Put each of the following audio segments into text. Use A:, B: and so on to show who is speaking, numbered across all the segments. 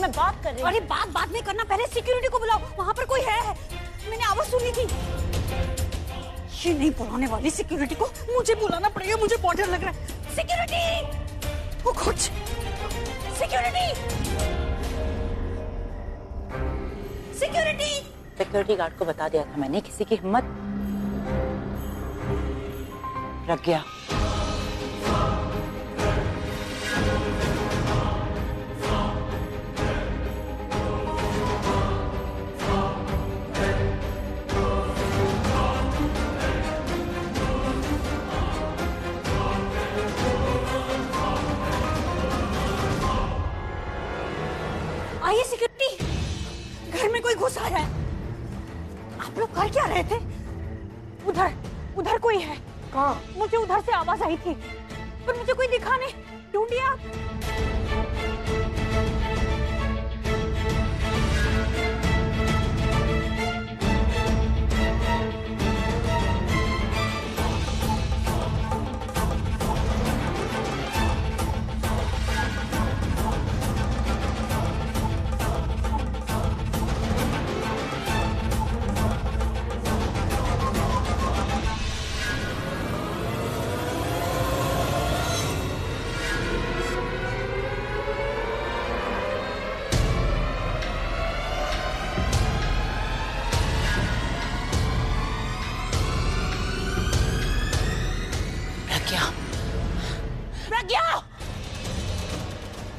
A: मैं बात कर रही हूँ।
B: अरे बात नहीं करना, पहले सिक्योरिटी को बुलाओ, वहाँ पर कोई है। मैंने आवाज सुनी थी। ये नहीं बुलाने वाली सिक्योरिटी को, मुझे बुलाना पड़ेगा, मुझे बहुत डर लग रहा है। सिक्योरिटी, वो कुछ सिक्योरिटी, सिक्योरिटी।
A: सिक्योरिटी गार्ड को बता दिया था मैंने, किसी की हिम्मत। प्रज्ञा,
B: आइए सिक्योरिटी, घर में कोई घुस आया है। आप लोग कर क्या रहे थे? उधर कोई है। कहाँ? मुझे उधर से आवाज आई थी, पर मुझे कोई दिखा नहीं। ढूंढिए आप।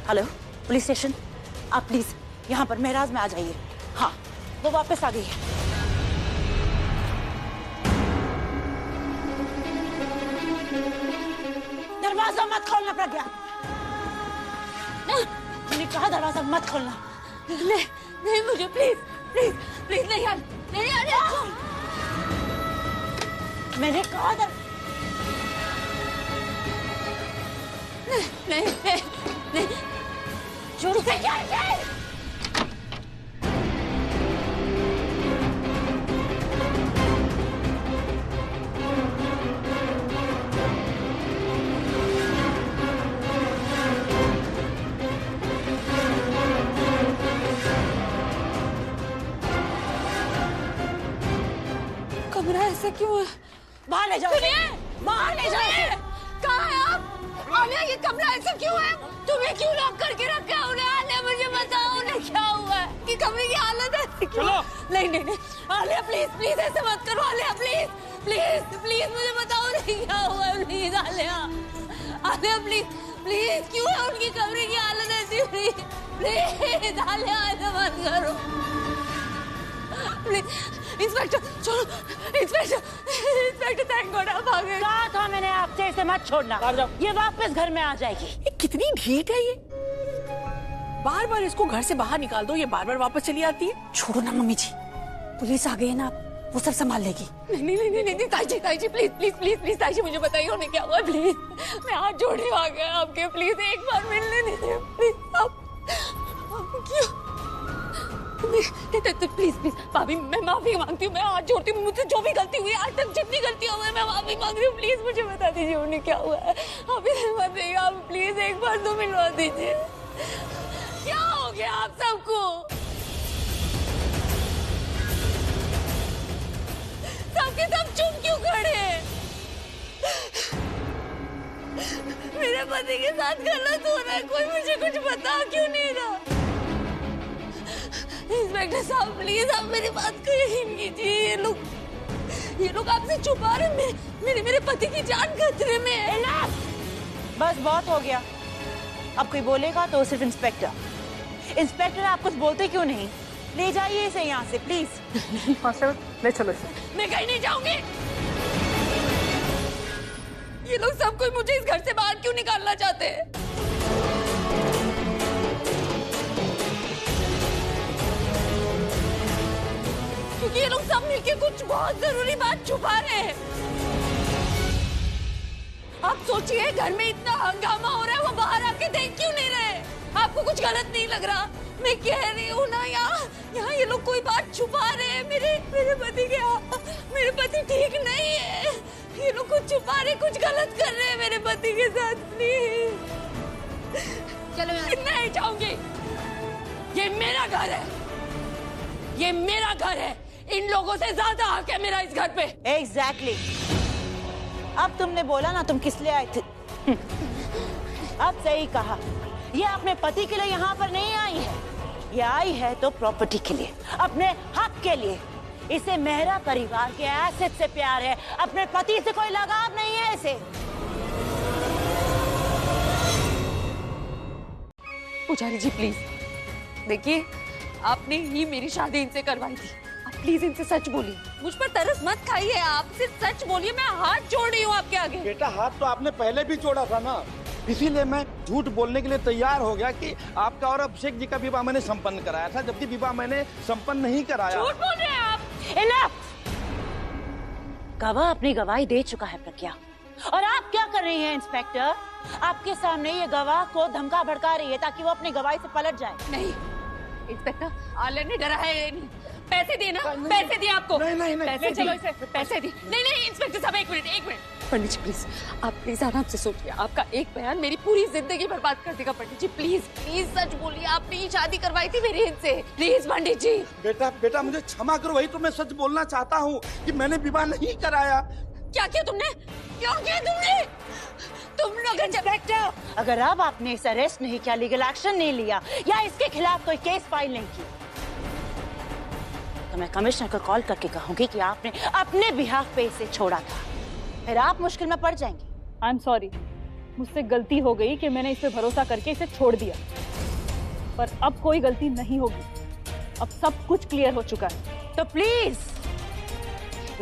A: हेलो पुलिस स्टेशन, आप प्लीज यहाँ पर महराज में आ जाइए। हाँ, वो वापस आ गई है। दरवाजा मत खोलना प्रज्ञा, मैंने कहा दरवाजा मत खोलना।
B: नहीं मुझे प्लीज प्लीज प्लीज नहीं यार, नहीं यार।
A: मैंने कहा
B: नहीं जोर से क्या है? कमरा ऐसा क्यों है?
A: बाहर ले जाओ,
B: बाहर ले जाओ। कहाँ है आप? आलिया, ये कमरा ऐसा क्यों है? तुम्हें क्यों लॉक करके रखा है? उन्हें आलिया मुझे बताओ, उन्हें क्या हुआ है? कि कमरे की हालत ऐसी क्यों? नहीं आलिया प्लीज प्लीज ऐसे मत करो। आलिया प्लीज प्लीज प्लीज मुझे बताओ नहीं क्या हुआ है? Please Alia, Alia please please, क्यों है उनकी कमरे की हालत ऐसी? प्लीज प्लीज आलिया ऐसे मत करो प्लीज। इंस्पेक्टर छोड़ो, इंस्पेक्टर थैंक गॉड आप आ गए।
A: कहा था मैंने आपसे इसे मत छोड़ना, ये वापस घर में आ जाएगी।
C: कितनी ढीठ है ये, बार बार इसको घर से बाहर निकाल दो, ये बार बार वापस चली आती है।
B: छोड़ो ना मम्मी जी, पुलिस आ गई है ना, वो सब संभाल लेगी। नहीं ताई जी प्लीज प्लीज प्लीज प्लीज ताई जी मुझे बताइए उन्हें क्या हुआ प्लीज। मैं हाथ जोड़ रही हूँ आ गया आपके, प्लीज एक बार मिलने दीजिए प्लीज। आप क्यों? प्लीज प्लीज भाभी, मैं माफी मांगती हूँ, मैं हाथ जोड़ती हूँ। मुझसे जो भी गलती हुई आज तक, जितनी गलती हुई है मैं माफी मांग रही हूँ। प्लीज मुझे बता दीजिए उन्हें क्या हुआ है। आप इधर मत रहिए, आप प्लीज एक बार तो मिलवा दीजिए। क्या हो गया आप सबको? सबके सब चुप क्यों खड़े हैं? मेरे पति के साथ गलत हो रहा है, कोई मुझे कुछ बता क्यों नहीं रहा? इंस्पेक्टर साहब प्लीज आप मेरी बात को यकीन कीजिए, ये लोग आपसे छुपा रहे हैं। मेरे पति की जान खतरे में है।
A: बस बहुत हो गया, अब कोई बोलेगा तो सिर्फ इंस्पेक्टर आप कुछ बोलते क्यों नहीं? ले जाइए इसे यहाँ से प्लीज।
C: हाँ सर, ले चलो।
B: मैं कहीं नहीं जाऊंगी। ये लोग सब कोई मुझे इस घर से बाहर क्यों निकालना चाहते हैं? क्योंकि ये लोग सब मिलके कुछ बहुत जरूरी बात छुपा रहे हैं। आप सोचिए, घर में इतना हंगामा हो रहा है, वो बाहर आके देख क्यों नहीं रहे? आपको कुछ गलत नहीं लग रहा? मैं कह रही हूँ ना, यहाँ ये लोग कोई बात छुपा रहे हैं। मेरे पति के, मेरे पति ठीक नहीं है। ये लोग कुछ छुपा रहे, कुछ गलत कर रहे हैं मेरे पति के साथ। प्लीज चलो, मैं नहीं जाऊंगी। ये मेरा घर है, ये मेरा घर है। इन लोगों से ज्यादा हक है मेरा इस घर पे।
A: एग्जैक्टली। अब तुमने बोला ना तुम किस लिए आए थे। अब सही कहा, ये अपने पति के लिए यहाँ पर नहीं आई है, ये आई है तो प्रॉपर्टी के लिए, अपने हक के लिए। इसे मेहरा परिवार के एसेट से प्यार है, अपने पति से कोई लगाव नहीं है इसे।
B: पुजारी जी प्लीज देखिए, आपने ही मेरी शादी इनसे करवाई थी, आप प्लीज इनसे सच बोलिए। मुझ पर तरस मत खाइए, आप सिर्फ सच बोलिए। मैं हाथ जोड़ रही हूँ आपके आगे।
D: बेटा हाथ तो आपने पहले भी जोड़ा था ना, इसीलिए मैं झूठ बोलने के लिए तैयार हो गया कि आपका और अभिषेक जी का विवाह मैंने संपन्न कराया था, जबकि विवाह मैंने संपन्न नहीं कराया।
B: झूठ बोल रहे हैं आप।
A: इनफ! गवाह अपनी गवाही दे चुका है प्रज्ञा, और आप क्या कर रही हैं इंस्पेक्टर? आपके सामने ये गवाह को धमका भड़का रही है ताकि वो अपनी गवाही से पलट जाए।
B: नहीं इंस्पेक्टर, आलिया ने डरा है। पैसे दिए ना, पैसे दिए आपको।
D: नहीं,
B: पैसे चलो इसे पैसे दिए। नहीं इंस्पेक्टर साहब, एक मिनट। पंडित जी प्लीज, आप प्लीज आराम से सोचिए। आपका एक बयान मेरी पूरी जिंदगी बर्बाद कर देगा। पंडित जी प्लीज सच बोलिए, आपने ही शादी करवाई थी मेरी इनसे। प्लीज पंडित जी।
D: बेटा मुझे क्षमा करो, वही तो मैं सच बोलना चाहता हूँ कि मैंने विवाह नहीं कराया।
B: क्या किया तुमने? क्यों किया तुमने? तुम लोग इंस्पेक्टर,
A: अगर अब आपने इसे अरेस्ट नहीं किया, लीगल एक्शन नहीं लिया या इसके खिलाफ कोई केस फाइल नहीं की, तो मैं कमिश्नर को कॉल करके कहूंगी कि आपने अपने बिहाफ पे इसे छोड़ा था। फिर आप मुश्किल में पड़ जाएंगे।
E: आई एम सॉरी, मुझसे गलती हो गई कि मैंने इस पे भरोसा करके इसे छोड़ दिया, पर अब कोई गलती नहीं होगी। अब सब कुछ क्लियर हो चुका है।
A: तो प्लीज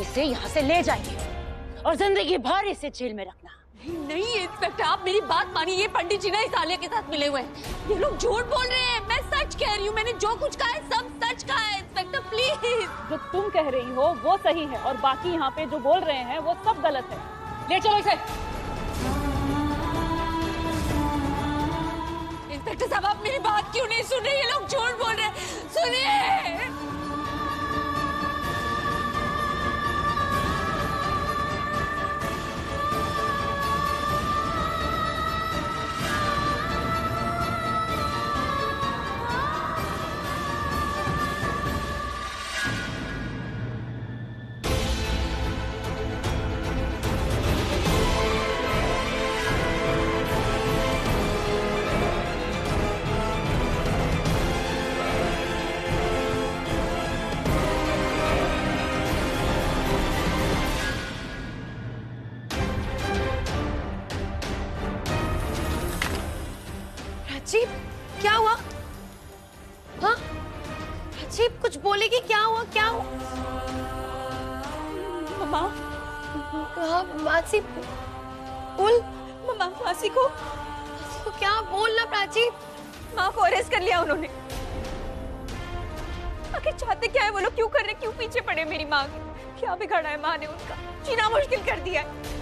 A: इसे यहाँ से ले जाइए और जिंदगी भर इसे जेल में रखना।
B: नहीं इंस्पेक्टर, आप मेरी बात मानिए। ये पंडित जी ना इस आलिया के साथ मिले हुए हैं। ये लोग झूठ बोल रहे हैं। मैं सच कह रही हूँ, मैंने जो कुछ कहा है सब सच कहा है। Inspector please.
E: जो तुम कह रही हो वो सही है और बाकी यहाँ पे जो बोल रहे हैं वो सब गलत है। ले चलो इसे।
B: इंस्पेक्टर साहब, आप मेरी बात क्यों नहीं सुन रहे? ये लोग झूठ बोल रहे हैं। सुनिए।
F: राजीव, क्या हुआ? हाँ राजीव, कुछ बोलेगी? क्या हुआ? क्या हुआ?
B: मम्मा,
F: हाँ मासी, बोल।
B: मम्मा फांसी को
F: क्या बोलना? प्राची,
B: माँ को अरेस्ट कर लिया उन्होंने। आखिर चाहते क्या है वो लोग? क्यों कर रहे? क्यों पीछे पड़े मेरी माँ के? क्या बिगाड़ा है माँ ने उनका? जीना मुश्किल कर दिया है।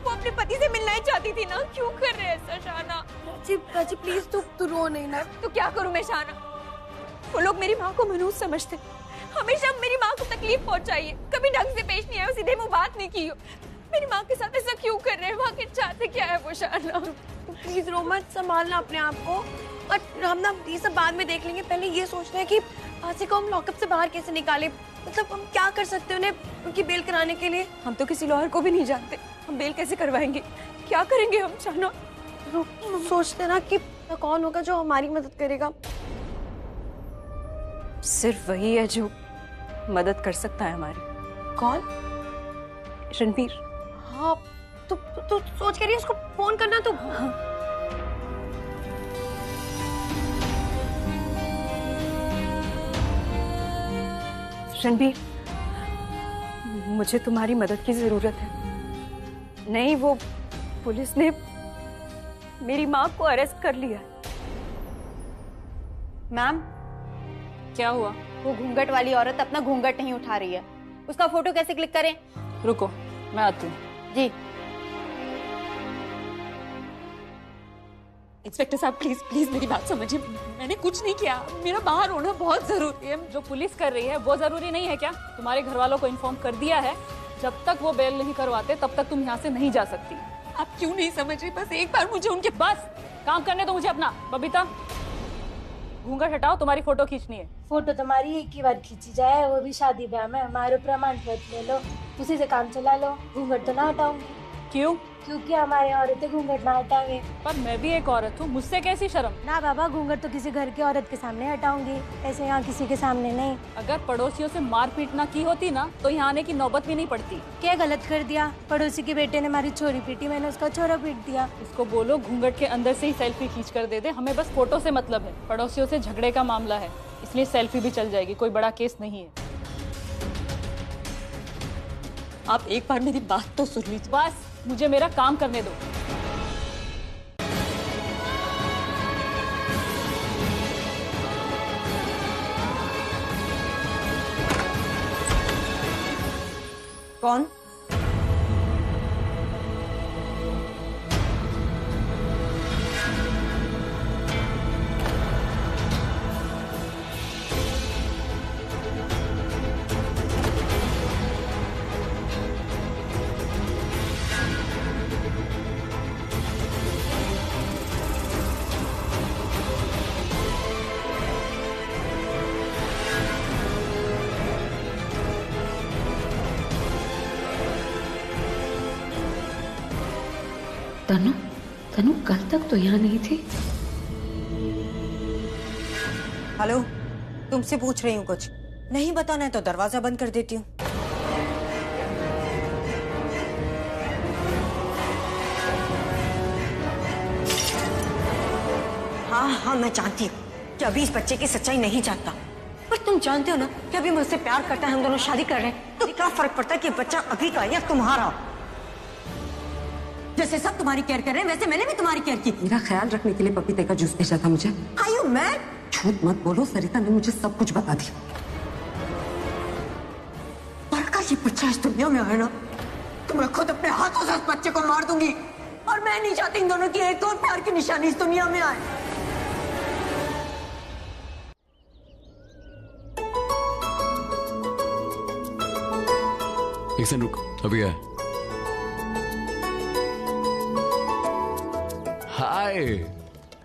B: वो अपने पति से मिलना ही चाहती थी ना, क्यों कर रहे हैं ऐसा? शाना,
F: राजी प्लीज, तू रो नहीं ना।
B: तो क्या करूं मैं शाना? वो लोग मेरी माँ को मनुष्य समझते, हमेशा मेरी माँ को तकलीफ पहुंचाई है, कभी ढंग से पेश नहीं आए, सीधे मुंह बात नहीं की हो। मेरी माँ के साथ ऐसा क्यों कर रहे हैं? वहाँ के चाहते क्या है वो? शाना
F: प्लीज रो मत, संभालना अपने आप को। और हम ना ये सब बाद में देख लेंगे, पहले ये सोच रहे हैं कि फांसी को हम लॉकअप से बाहर कैसे निकाले। मतलब हम क्या कर सकते हैं उन्हें उनकी बेल कराने के लिए?
B: हम तो किसी लॉयर को भी नहीं जानते, हम बेल कैसे करवाएंगे? क्या करेंगे हम? शाना
F: सोचते ना कि कौन होगा जो हमारी मदद करेगा।
B: सिर्फ वही है जो मदद कर सकता है हमारी।
F: कौन?
B: रणवीर।
F: हाँ तो सोच के रही है उसको फोन करना तो।
B: हाँ। रणवीर, मुझे तुम्हारी मदद की जरूरत है। नहीं, वो पुलिस ने मेरी माँ को अरेस्ट कर लिया।
G: मैम,
B: क्या हुआ?
G: वो घूंघट वाली औरत अपना घूंघट नहीं उठा रही है, उसका फोटो कैसे क्लिक करें?
B: रुको, मैं आती हूँ।
G: जी।
B: इंस्पेक्टर साहब प्लीज प्लीज मेरी बात समझिए, मैंने कुछ नहीं किया। मेरा बाहर होना बहुत जरूरी है।
E: जो पुलिस कर रही है वो जरूरी नहीं है क्या? तुम्हारे घर वालों को इन्फॉर्म कर दिया है, जब तक वो बेल नहीं करवाते तब तक तुम यहाँ से नहीं जा सकती।
B: आप क्यों नहीं समझ रही? बस एक बार मुझे उनके
E: बस काम करने दो मुझे अपना। बबीता, घूंघट हटाओ, तुम्हारी फोटो खींचनी है।
H: फोटो तुम्हारी एक ही बार खींची जाए, वो भी शादी ब्याह में। हमारे प्रमाण पत्र ले लो, उसी से काम चला लो। घूंघट तो ना हटाऊंगी।
E: क्यों?
H: क्योंकि हमारे औरतें घूंघट ना हटावे।
E: पर मैं भी एक औरत हूँ, मुझसे कैसी शर्म।
H: ना बाबा, घूंघट तो किसी घर की औरत के सामने हटाऊंगी, ऐसे यहाँ किसी के सामने नहीं।
E: अगर पड़ोसियों से मारपीट ना की होती ना तो यहाँ आने की नौबत भी नहीं पड़ती।
H: क्या गलत कर दिया? पड़ोसी के बेटे ने हमारी छोरी पीटी, मैंने उसका छोरा पीट दिया।
E: इसको बोलो घूंघट के अंदर से ही सेल्फी खींच कर दे दे, हमें बस फोटो से मतलब है। पड़ोसियों से झगड़े का मामला है, इसलिए सेल्फी भी चल जाएगी, कोई बड़ा केस नहीं है।
B: आप एक बार मेरी बात तो सुन लीजिए।
E: बस मुझे मेरा काम करने दो।
B: कौन?
I: तनु, तनु कल तक तो यहाँ नहीं थी।
B: हेलो, तुमसे पूछ रही हूँ कुछ। नहीं बताना है तो दरवाजा बंद कर देती हूँ। हाँ हाँ, मैं जानती हूँ कि अभी इस बच्चे की सच्चाई नहीं जानता, पर तुम जानते हो ना कि अभी मुझसे प्यार करता है, हम दोनों शादी कर रहे हैं, तो क्या फर्क पड़ता है कि बच्चा अभी का या तुम्हारा? जैसे सब तुम्हारी केयर कर रहे हैं वैसे मैंने भी तुम्हारी केयर की।
I: मेरा ख्याल रखने के लिए पपीते का जूस भेजा था मुझे।
B: Are you mad?
I: झूठ मत बोलो, सरिता ने मुझे सब कुछ बता दिया।
B: पर अगर ये बच्चा इस दुनिया में आए ना तो मैं खुद अपने हाथों से उस बच्चे को मार दूंगी, और मैं नहीं चाहती इन दोनों की एक और प्यार की निशानी इस दुनिया में आए।
J: एक सेकंड रुक, अभी आए। हाय।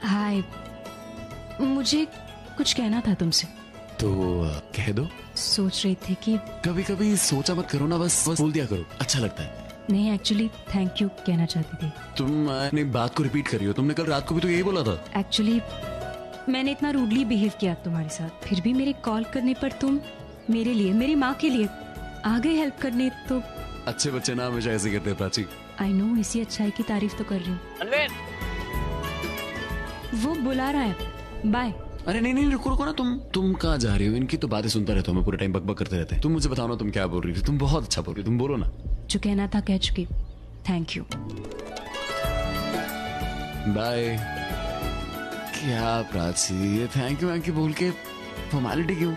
K: हाय, मुझे कुछ कहना था तुमसे।
J: तो कह दो।
K: सोच रही थी कि
J: कभी कभी सोचा मत करो ना, बस बोल दिया करो, अच्छा लगता है।
K: नहीं, एक्चुअली थैंक यू कहना चाहती थी।
J: तुम अपनी बात को रिपीट कर रही हो, तुमने कल रात को भी तो यही बोला था।
K: एक्चुअली मैंने इतना रूडली बिहेव किया तुम्हारे साथ, फिर भी मेरे कॉल करने पर तुम मेरे लिए, मेरी माँ के लिए आ गए हेल्प करने। तो
J: अच्छे बच्चे ना हमेशा ऐसे कहते हैं प्राची।
K: आई नो, इसी अच्छाई की तारीफ तो कर रही हूँ। वो बुला रहा है, बाय।
J: अरे नहीं नहीं, रुको रुको ना, तुम कहाँ जा रही हो? इनकी तो बातें सुनता रहता हूँ मैं, पूरे टाइम बकबक करते रहते हैं। तुम मुझे बताओ ना, तुम क्या बोल रही थी? तुम बहुत अच्छा बोल रही, तुम बोलो ना।
K: जो कहना था कह चुकी, थैंक यू।
J: बाय। क्या प्राची, ये थैंक यू बोल के फॉर्मेलिटी क्यों?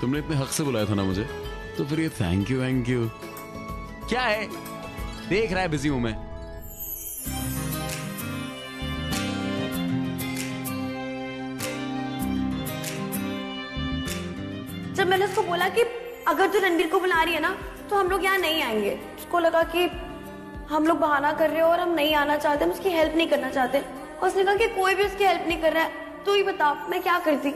J: तुमने इतने हक से बुलाया था ना मुझे, तो फिर ये थैंक यू क्या है? देख रहा है बिजी हूं मैं।
F: जब मैंने उसको बोला कि अगर तू रणबीर को बुला रही है ना तो हम लोग यहाँ नहीं आएंगे, उसको लगा कि हम लोग बहाना कर रहे हो और हम नहीं आना चाहते, हम उसकी हेल्प नहीं करना चाहते। और उसने कहा कि कोई भी उसकी हेल्प नहीं कर रहा है, तू ही बता मैं क्या करती।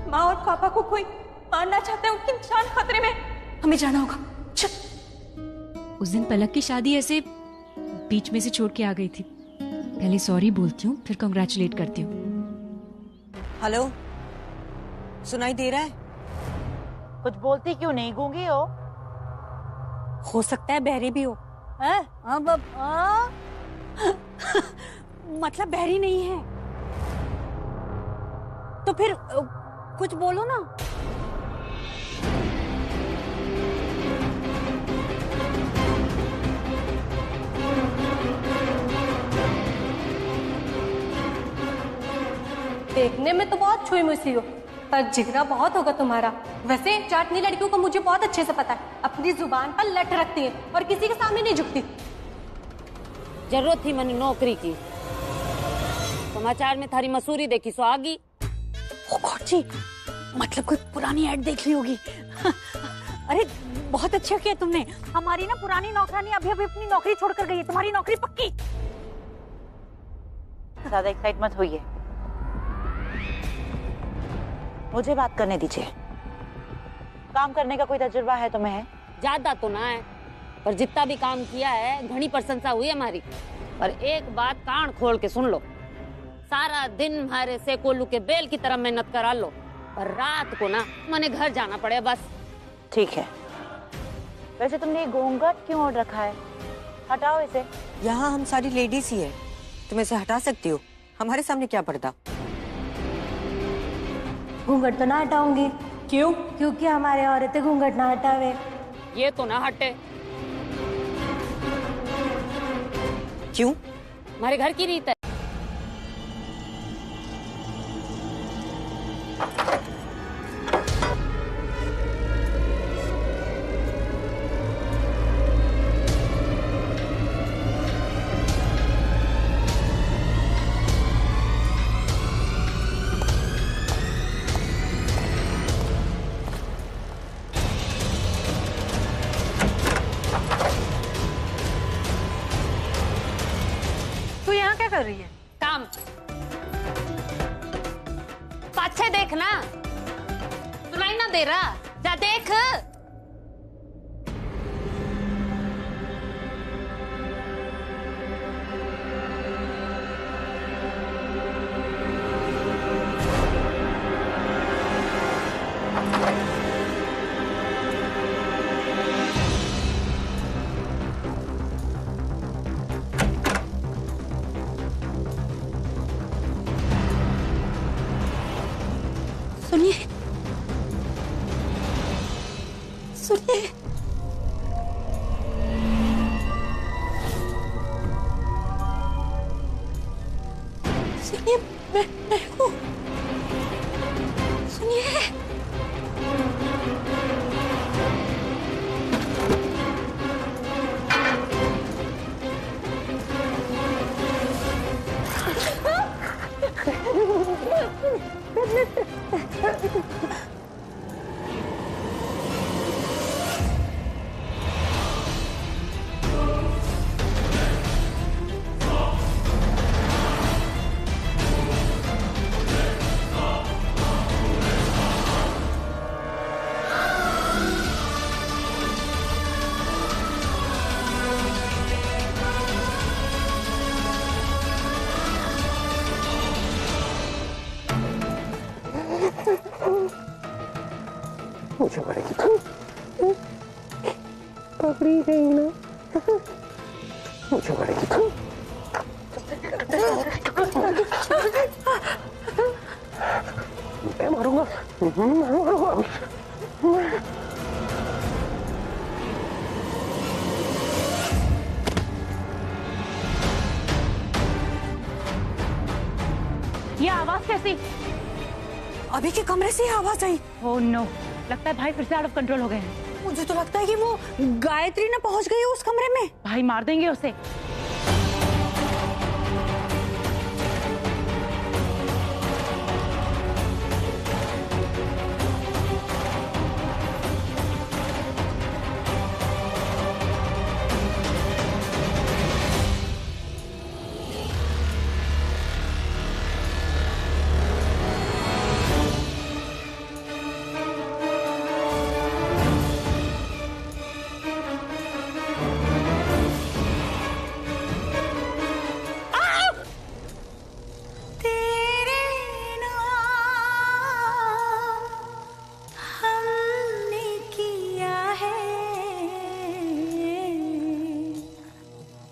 E: माँ और पापा को कोई मारना चाहता है, उनकी जान खतरे में।
K: हमें जाना होगा। चल। उस दिन पलक की शादी ऐसे बीच में से छोड़ के आ गई थी। पहले सॉरी बोलती हूँ, फिर कांग्रेचुलेट करती हूँ।
B: हेलो, सुनाई दे रहा है?
A: कुछ बोलती क्यों नहीं? गूंगी हो
B: सकता है बहरी भी हो।
A: है?
B: मतलब बहरी नहीं है तो फिर कुछ बोलो ना।
H: देखने में तो बहुत छुई मुसी हो, पर जिगरा बहुत होगा तुम्हारा। वैसे चाटनी लड़कियों को मुझे बहुत अच्छे से पता है, अपनी जुबान पर लट रखती है और किसी के सामने नहीं झुकती।
L: जरूरत थी मैंने नौकरी की, समाचार में थारी मसूरी देखी सो आगी।
B: ओ गॉड जी, मतलब कोई पुरानी ऐड देख ली होगी। अरे बहुत अच्छा किया तुमने। हमारी ना पुरानी नौकरानी अभी अभी अपनी नौकरी छोड़कर गई है, तुम्हारी नौकरी पक्की।
A: ज्यादा एक्साइट मत होइए, मुझे बात करने दीजिए। काम करने का कोई तजुर्बा है तुम्हें? है
L: ज्यादा तो ना है, पर जितना भी काम किया है घनी प्रशंसा हुई हमारी। और एक बात कान खोल के सुन लो, सारा दिन हमारे से कोल्लू के बेल की तरह मेहनत करा लो, और रात को ना मैंने घर जाना पड़े बस।
A: ठीक है, वैसे तुमने ये घूंघट क्यों ओढ़ रखा है? हटाओ इसे।
M: यहाँ हम सारी लेडीज ही है, तुम इसे हटा सकती हो, हमारे सामने क्या पर्दा।
H: घूंघट तो ना हटाऊंगी।
L: क्यों?
H: क्योंकि हमारे औरतें घूंघट ना हटावे।
L: ये तो ना हटे।
M: क्यों?
L: हमारे घर की रीत है।
B: तू यहाँ क्या कर रही है?
L: काम। पाछे देखना, सुनाई ना दे रहा? जा देख।
B: सुनिए, सुनिए। सुनिए, मैं हूँ। सुनिए।
N: मुझे पड़ेगी पकड़ी गई ना, मुझे पड़ेगी। मैं मारूंगा, मैं मारूंगा।
E: ये आवाज कैसी?
B: अभी के कमरे से ही आवाज आई।
E: ओह नो, लगता है भाई फिर से आउट ऑफ कंट्रोल हो गए हैं।
B: मुझे तो लगता है कि वो गायत्री ना पहुंच गई है उस कमरे में।
E: भाई मार देंगे उसे।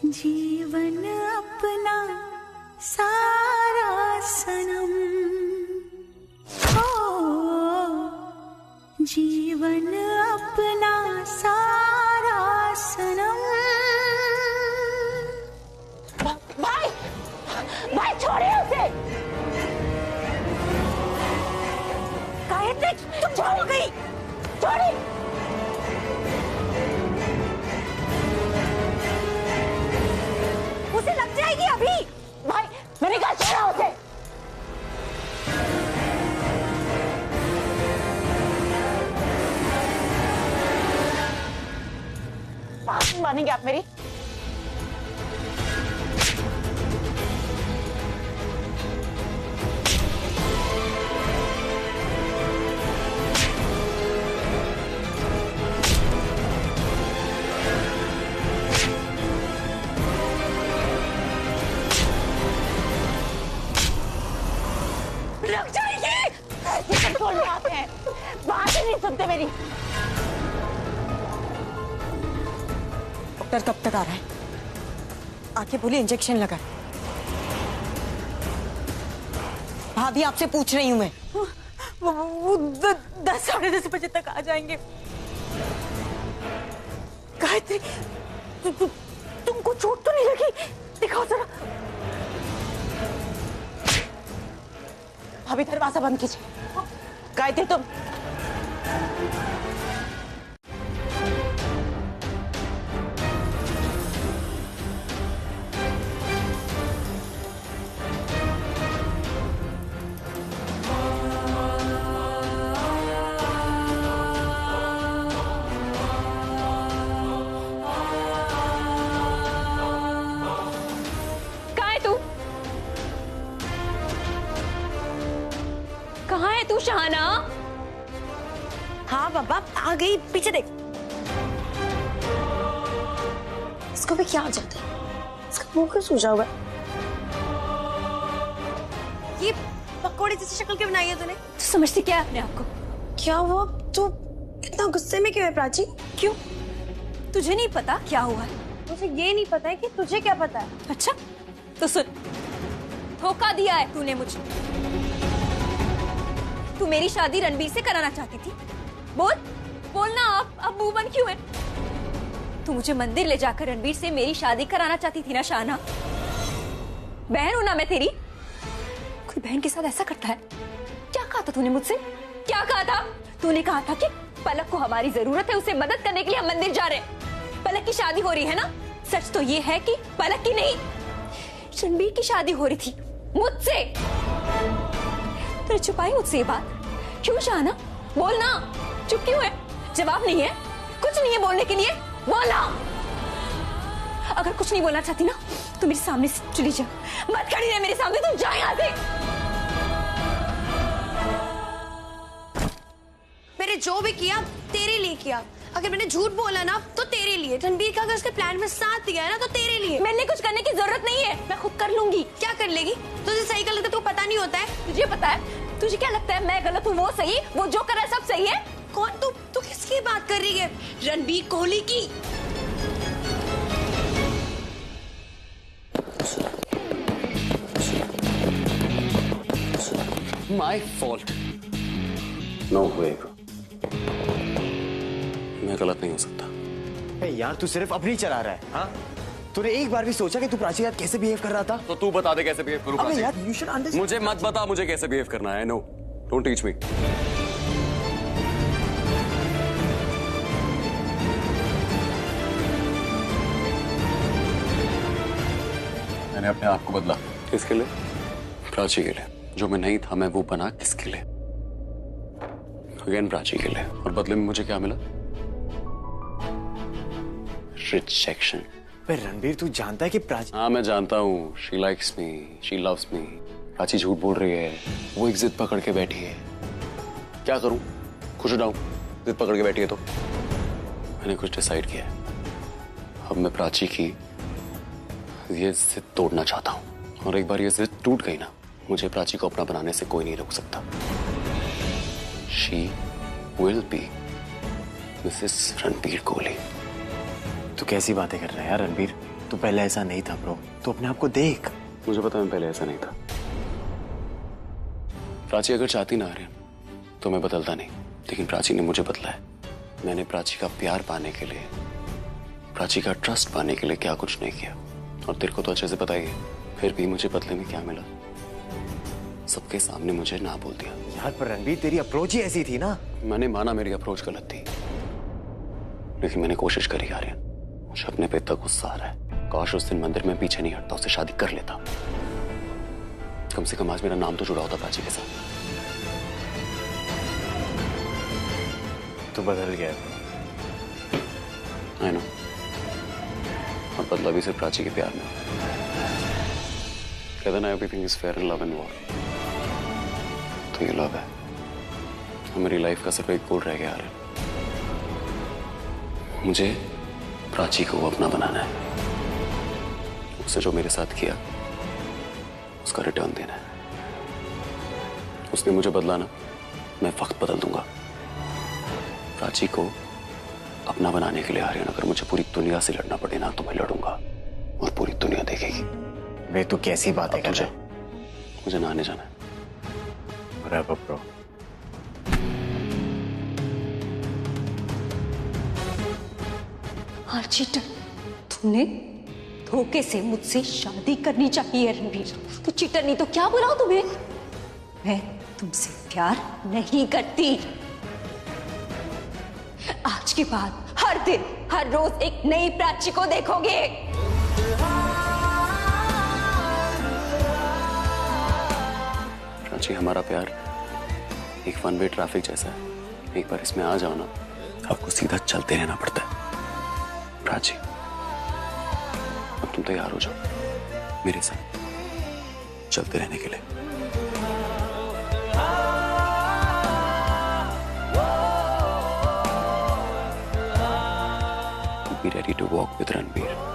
B: जीवन अपना सारा सनम, ओ जीवन अपना सारा सनम। भाई, भाई छोड़िए उसे। गायत्री तुम छोड़ गई, छोड़ी। उसे लग जाएगी अभी। भाई मैंने कहा छोड़ा उसे।
A: बात नहीं मानेंगे आप मेरी? लग जाएगी। कंट्रोल में आते हैं, बात ही नहीं सुनते मेरी।
M: डॉक्टर कब तक आ रहा है? आके बोली इंजेक्शन लगा। भाभी आपसे पूछ रही हूँ मैं।
A: वो 10 साढ़े 10 बजे तक आ जाएंगे। गायत्री, तुमको चोट तो नहीं लगी? दिखाओ जरा। भाभी दरवाजा बंद कीजिए। गायत्री तुम
B: कहाँ है तू शहाना?
F: हाँ बाबा आ गई, पीछे देख। इसको भी क्या हो जाता है? इसका मुंह क्यों सूजा हुआ है? ये पकौड़े जैसी शक्ल क्यों बनाई है तूने?
B: तू समझती क्या है अपने आप को?
F: क्या हुआ? तू इतना गुस्से में क्यों है प्राची?
B: क्यों? तुझे नहीं पता क्या हुआ है?
F: मुझे ये नहीं पता है कि तुझे क्या पता है।
B: अच्छा तो सुन, धोखा दिया है तूने मुझे। तू मेरी शादी रणबीर से कराना चाहती थी। बोलना अब मुंह बंद क्यों है? तू मुझे मंदिर ले जाकर रणबीर से मेरी शादी कराना चाहती थी ना शाना? बहन हूं ना मैं तेरी? कोई बहन के साथ ऐसा करता है? क्या कहा था तूने मुझसे? क्या कहा था? तूने कहा था कि पलक को हमारी जरूरत है, उसे मदद करने के लिए हम मंदिर जा रहे हैं। पलक की शादी हो रही है ना? सच तो ये है कि पलक की नहीं, रणबीर की शादी हो रही थी मुझसे। तूने छुपाई मुझसे ये बात क्यों शाना? बोलना। चुप क्यों है? जवाब नहीं है? कुछ नहीं है बोलने के लिए? बोला। अगर कुछ नहीं बोलना चाहती ना तो मेरे सामने से चली जा। मत खड़ी रह मेरे सामने, तुम जा यहाँ से।
F: मैंने जो भी किया तेरे लिए किया। अगर मैंने झूठ बोला ना तो तेरे लिए। रणबीर का अगर उसके प्लान में साथ दिया है ना तो तेरे लिए।
B: मैंने कुछ करने की जरूरत नहीं है, मैं खुद कर लूंगी।
F: क्या कर लेगी? तुझे सही गलत का तो पता नहीं होता है?
B: तुझे पता है? तुझे क्या लगता है मैं गलत हूँ वो सही? वो जो कर रहा है सब सही है?
F: कौन? तू किसकी बात कर रही है? रणबीर कोहली की।
J: My fault. नो वे। मैं गलत नहीं हो सकता।
O: यार तू सिर्फ अपनी चला रहा है। हाँ? तूने एक बार भी सोचा कि तू प्राची के साथ कैसे बिहेव कर रहा था?
J: तो तू बता दे कैसे बिहेव करूं।
O: अबे यार you should understand।
J: मुझे मत बता मुझे कैसे बिहेव करना है। No, don't teach me. मैंने अपने आप को बदला। किसके लिए? प्राची के लिए। जो मैं नहीं था मैं वो बना किसके लिए? अगेन प्राची के लिए। और बदले में मुझे क्या मिला? रिजेक्शन।
O: रणबीर तू जानता है कि प्राची।
J: हाँ मैं जानता हूँ। She likes me, she loves me. Prachi झूठ बोल रही है, वो एक जिद पकड़ के बैठी है। क्या करूं? खुश हो जाऊं? जिद पकड़ के बैठी है तो। मैंने कुछ डिसाइड किया है। अब मैं प्राची की ये जिद तोड़ना चाहता हूँ। और एक बार ये जिद टूट गई ना, मुझे प्राची को अपना बनाने से कोई नहीं रोक सकता। She will be Mrs Ranbir Kohli.
O: तू कैसी बातें कर रहा है यार रणबीर? तू पहले ऐसा नहीं था ब्रो। तू अपने आप को देख।
J: मुझे पता मैं पहले ऐसा नहीं था। प्राची अगर चाहती ना आर्यन तो मैं बदलता नहीं, लेकिन प्राची ने मुझे बदला है। मैंने प्राची का प्यार पाने के लिए, प्राची का ट्रस्ट पाने के लिए क्या कुछ नहीं किया। और तेरे को तो अच्छे से पता ही है। फिर भी मुझे बदले में क्या मिला? सबके सामने मुझे ना बोल दिया।
O: यार पर रणबीर तेरी अप्रोच ही ऐसी थी ना।
J: मैंने माना मेरी अप्रोच गलत थी, लेकिन मैंने कोशिश करी आर्यन। मुझे अपने पे इतना गुस्सा आ रहा है। काश उस दिन मंदिर में पीछे नहीं हटता, उससे शादी कर लेता। कम से कम आज मेरा नाम तो जुड़ा होता प्राची के साथ।
O: तू बदल गया।
J: I know. और बदला भी सिर्फ प्राची के प्यार में। कहते ना everything is fair in love and war, तो ये लव है। तो मेरी लाइफ का सिर्फ एक गोल रह गया है, मुझे प्राची को अपना बनाना है। उससे जो मेरे साथ किया उसका रिटर्न देना है। उसने मुझे बदला ना, मैं वक्त बदल दूंगा। प्राची को अपना बनाने के लिए आर्यन, अगर मुझे पूरी दुनिया से लड़ना पड़े ना तो मैं लड़ूंगा और पूरी दुनिया देखेगी।
O: वे तू कैसी बातें कर रहा है?
J: मुझे नहाने जाना है।
O: Whatever, bro.
H: हाँ चीटर, तुमने धोखे से मुझसे शादी करनी चाहिए रणवीर। तो चीटर नहीं तो क्या बुलाऊं तुम्हें? मैं तुमसे प्यार नहीं करती। आज के बाद हर दिन हर रोज एक नई प्राची को देखोगे।
J: प्राची, हमारा प्यार एक वन वे ट्रैफिक जैसा है। एक बार इसमें आ जाओ ना, आपको सीधा चलते रहना पड़ता है। प्राची, अब तुम तैयार हो जाओ मेरे साथ चलते रहने के लिए। Be ready to walk with Ranveer.